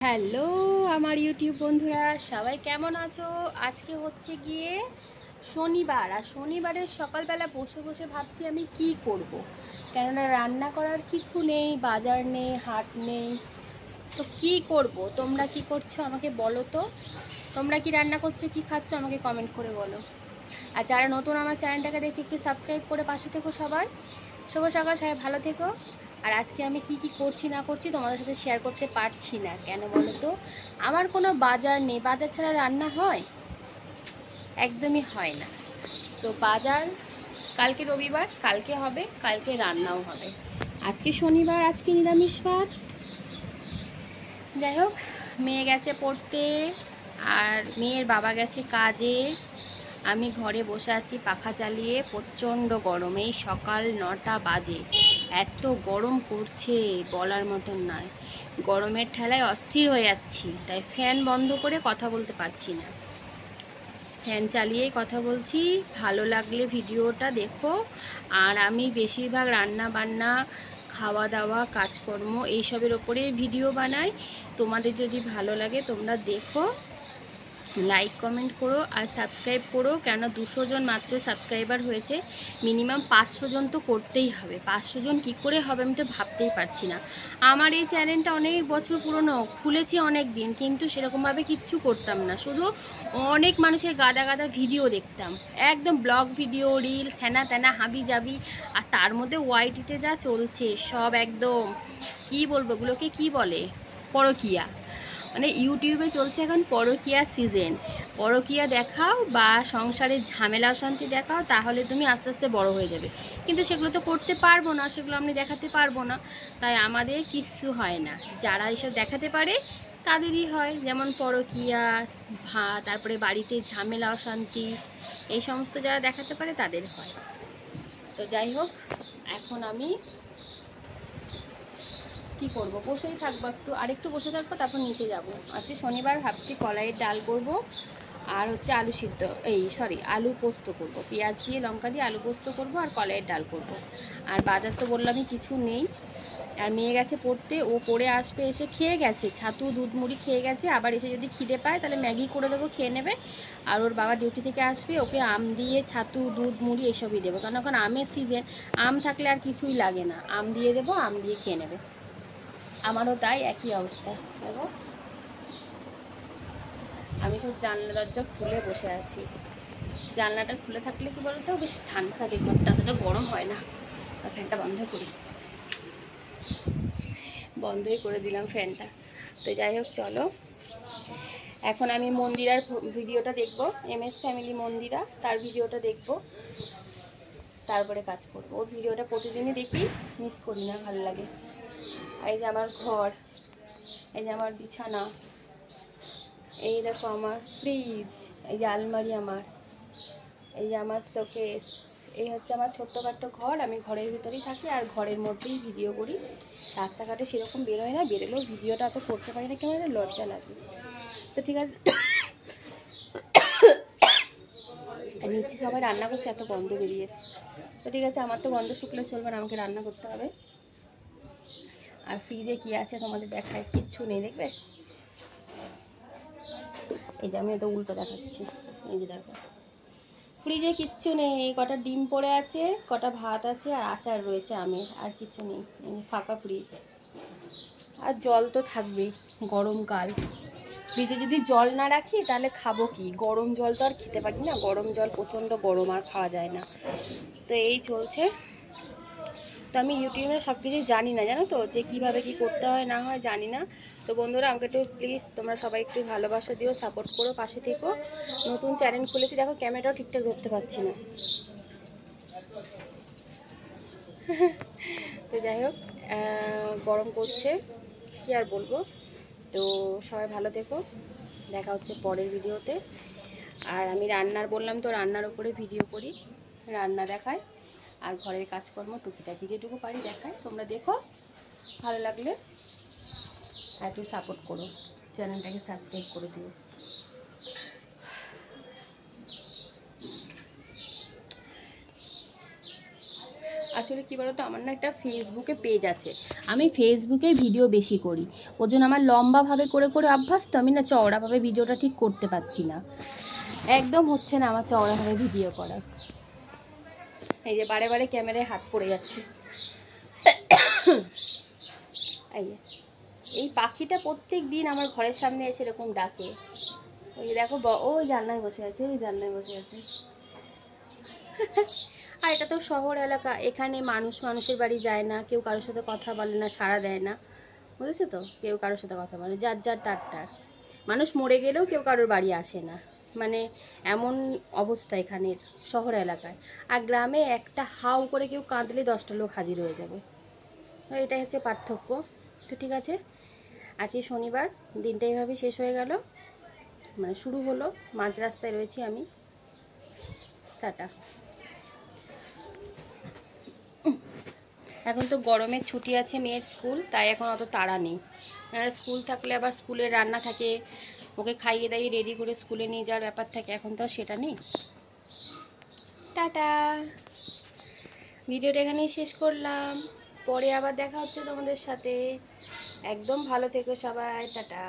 Hello আমার YouTube বন্ধুরা, সবাই কেমন আছো? আজকে হচ্ছে গিয়ে শনিবার, আর শনিবারের সকালবেলা বসে বসে ভাবছি আমি কি করব। কেননা রান্না করার কিছু নেই, বাজার নেই, হাট নেই, তো কি করব। তোমরা কি করছো আমাকে বলো তো। তোমরা কি রান্না করছো, কি খাচ্ছ আমাকে কমেন্ট করে বলো। আর যারা নতুন আমার চ্যানেলটাকে দেখছো একটু সাবস্ক্রাইব করে পাশে থেকো সবাই। শুভ সকাল, সবাই ভালো থেকো। আর আজকে আমি কি কি করছি না করছি তোমাদের সাথে শেয়ার করতে পারছি না, কেন বলো তো? আমার কোনো বাজার নেই, বাজার ছাড়া রান্না হয়? একদমই হয় না। তো বাজার কালকে রবিবার, কালকে হবে, কালকে রান্নাও হবে। আজকে শনিবার, আজকে নিরামিষ ভাত। যাই হোক, মেয়ে গেছে পড়তে আর মেয়ের বাবা গেছে কাজে। আমি ঘরে বসে আছি পাখা চালিয়ে, প্রচণ্ড গরম। এই সকাল 9টা বাজে, এত গরম করছে বলার মতন নয়। গরমের ঠেলায় অস্থির হয়ে যাচ্ছি, তাই ফ্যান বন্ধ করে কথা বলতে পারছি না। ফ্যান চালিয়েই কথা বলছি। ভালো লাগলে ভিডিওটা দেখো। আর আমি বেশিরভাগ রান্না বান্না, খাওয়া দাওয়া, কাজকর্ম এইসবের ওপরে ভিডিও বানাই। তোমাদের যদি ভালো লাগে তোমরা দেখো, লাইক কমেন্ট করো আর সাবস্ক্রাইব করো। কেন 200 জন মাত্র সাবস্ক্রাইবার হয়েছে, মিনিমাম 500 জন তো করতেই হবে। 500 জন কী করে হবে আমি তো ভাবতেই পারছি না। আমার এই চ্যানেলটা অনেক বছর পুরনো, খুলেছি অনেক দিন, কিন্তু সেরকমভাবে কিচ্ছু করতাম না, শুধু অনেক মানুষের গাদা গাদা ভিডিও দেখতাম, একদম ব্লগ ভিডিও, রিলস, হ্যানা ত্যানা হাবি যাবি। আর তার মধ্যে ওয়াইটিতে যা চলছে সব একদম, কি বলবো, ওগুলোকে কি বলে, পরকিয়া। মানে ইউটিউবে চলছে এখন পরকীয়া সিজন। পরকীয়া দেখাও বা সংসারের ঝামেলা অশান্তি দেখাও, তাহলে তুমি আস্তে আস্তে বড় হয়ে যাবে। কিন্তু সেগুলো তো করতে পারবো না, সেগুলো আমি দেখাতে পারবো না, তাই আমাদের কিচ্ছু হয় না। যারা এসব দেখাতে পারে তাদেরই হয়, যেমন পরকীয়া, তারপরে বাড়িতে ঝামেলা অশান্তি, এই সমস্ত যারা দেখাতে পারে তাদের হয়। তো যাই হোক, এখন আমি কি করব, বসেই থাকবো, আরেকটু বসে থাকবো, তারপর নিচে যাব। আজকে শনিবার, ভাবছি কলাইয়ের ডাল করব, আর হচ্ছে আলু সিদ্ধ, আলু পোস্ত করব, পেঁয়াজ দিয়ে লঙ্কা দিয়ে আলু পোস্ত করব, আর কলাইয়ের ডাল করব। আর বাজার তো বললামই কিছু নেই। আর মেয়ে গেছে পড়তে, ও পড়ে আসবে, এসে খেয়ে গেছে, ছাতু দুধ মুড়ি খেয়ে গেছে। আবার এসে যদি খিদে পায় তাহলে ম্যাগি করে দেবো, খেয়ে নেবে। আর ওর বাবা ডিউটি থেকে আসবে, ওকে আম দিয়ে ছাতু দুধ মুড়ি এসবই দেবো, কারণ এখন আমের সিজন, আম থাকলে আর কিছুই লাগে না, আম দিয়ে দেবো, আম দিয়ে খেয়ে নেবে। আমারও তাই একই অবস্থা। দেখো আমি সব জানলা দরজা খুলে বসে আছি। জানলাটা খুলে থাকলে কি বলতো, বেশ ঠান্ডা থাকে ঘরটা, অতটা গরম হয় না। আর ফ্যানটা বন্ধ করি, বন্ধই করে দিলাম ফ্যানটা। তো যাই হোক, চলো এখন আমি মন্দিরার ভিডিওটা দেখব, MS ফ্যামিলি মন্দিরা, তার ভিডিওটা দেখব, তারপরে কাজ করব। ওর ভিডিওটা প্রতিদিনই দেখি, মিস করি না, ভালো লাগে। এই যে আমার ঘর, এই যে আমার বিছানা, এই দেখো আমার ফ্রিজ, এই যে আলমারি আমার, এই যে আমার শোকেস, এই হচ্ছে আমার ছোট্টখাট্ট ঘর। আমি ঘরের ভিতরেই থাকি আর ঘরের মধ্যেই ভিডিও করি। রাস্তাঘাটে সেরকম বেরোয় না, বেরোলেও ভিডিওটা অত করতে পারি না, কেমন লজ্জা লাগে। তো ঠিক আছে, নিচে সবাই রান্না করছে, এত গন্ধ বেরিয়েছে। তো ঠিক আছে, আমার তো গন্ধ শুকলে চলবে না, আমাকে রান্না করতে হবে। আর ফ্রিজে কি আছে তোমাদের দেখায়, কিচ্ছু নেই, দেখবে। এই যে আমি তো উল্টো দেখাচ্ছি, এই যে দেখো, ফ্রিজে কিচ্ছু নেই, কটা ডিম পড়ে আছে, কটা ভাত আছে, আর আচার রয়েছে আমের, আর কিছু নেই। এই যে ফাঁকা ফ্রিজ। আর জল তো থাকবেই, গরমকাল, ফ্রিজে যদি জল না রাখি তাহলে খাবো কি? গরম জল তো আর খেতে পারি না, গরম জল প্রচণ্ড গরম, আর খাওয়া যায় না। তো এই চলছে। তো আমি ইউটিউবে সব কিছু জানি না, জানো তো, যে কীভাবে কি করতে হয় না হয় জানি না। তো বন্ধুরা, আমাকে একটু প্লিজ তোমরা সবাই একটু ভালোবাসা দিও, সাপোর্ট করো, পাশে থেকো। নতুন চ্যানেল খুলেছি, দেখো ক্যামেরাটাও ঠিকঠাক ধরতে পারছি না। তো যাই হোক, গরম করছে, কি আর বলবো। তো সবাই ভালো থেকো, দেখা হচ্ছে পরের ভিডিওতে। আর আমি রান্নার বললাম তো, রান্নার উপরে ভিডিও করি, রান্না দেখায়, আর ঘরের কাজকর্ম টুকিটাকি যেটুকু পারি দেখায়। তোমরা দেখো, ভালো লাগলে একটু সাপোর্ট করো, চ্যানেলটাকে সাবস্ক্রাইব করে দিও। আচ্ছা। আসলে কী বলতো, আমার না একটা ফেসবুকে পেজ আছে, আমি ফেসবুকে ভিডিও বেশি করি, ওই জন্য আমার লম্বাভাবে করে করে অভ্যাস, তো আমি না চওড়াভাবে ভিডিওটা ঠিক করতে পারছি না, একদম হচ্ছে না আমার চওড়াভাবে ভিডিও করা। এই যে বারে বারে ক্যামেরায় হাত পড়ে যাচ্ছে। এই পাখিটা প্রত্যেক দিন আমার ঘরের সামনে এসে এরকম ডাকে। ওই দেখো ওই জানলায় বসে আছে, ওই জানলায় বসে আছে। আর এটা তো শহর এলাকা, এখানে মানুষের বাড়ি যায় না, কেউ কারোর সাথে কথা বলে না, সাড়া দেয় না, বুঝেছো তো, কেউ কারোর সাথে কথা বলে, যার যার তার। মানুষ মরে গেলেও কেউ কারোর বাড়ি আসে না, মানে এমন অবস্থা এখানের শহর এলাকায়। আর গ্রামে একটা হাউ করে কেউ কাঁদলে 10টা লোক হাজির হয়ে যাবে। তো এটাই হচ্ছে পার্থক্য। তো ঠিক আছে, আজকে শনিবার, দিনটা এইভাবে শেষ হয়ে গেল, মানে শুরু হলো, মাঝ রাস্তায় রয়েছি আমি। টাটা। এখন তো গরমের ছুটি আছে মেয়ের স্কুল, তাই এখন অত তাড়া নেই। আর স্কুল থাকলে আবার স্কুলের রান্না থাকে, ওকে খাইয়ে দাইয়ে রেডি করে স্কুলে নিয়ে যাওয়ার ব্যাপার থাকে, এখন তো সেটা নেই। টাটা, ভিডিওটা এখানেই শেষ করলাম, পরে আবার দেখা হচ্ছে তোমাদের সাথে। একদম ভালো থেকো সবাই, টাটা।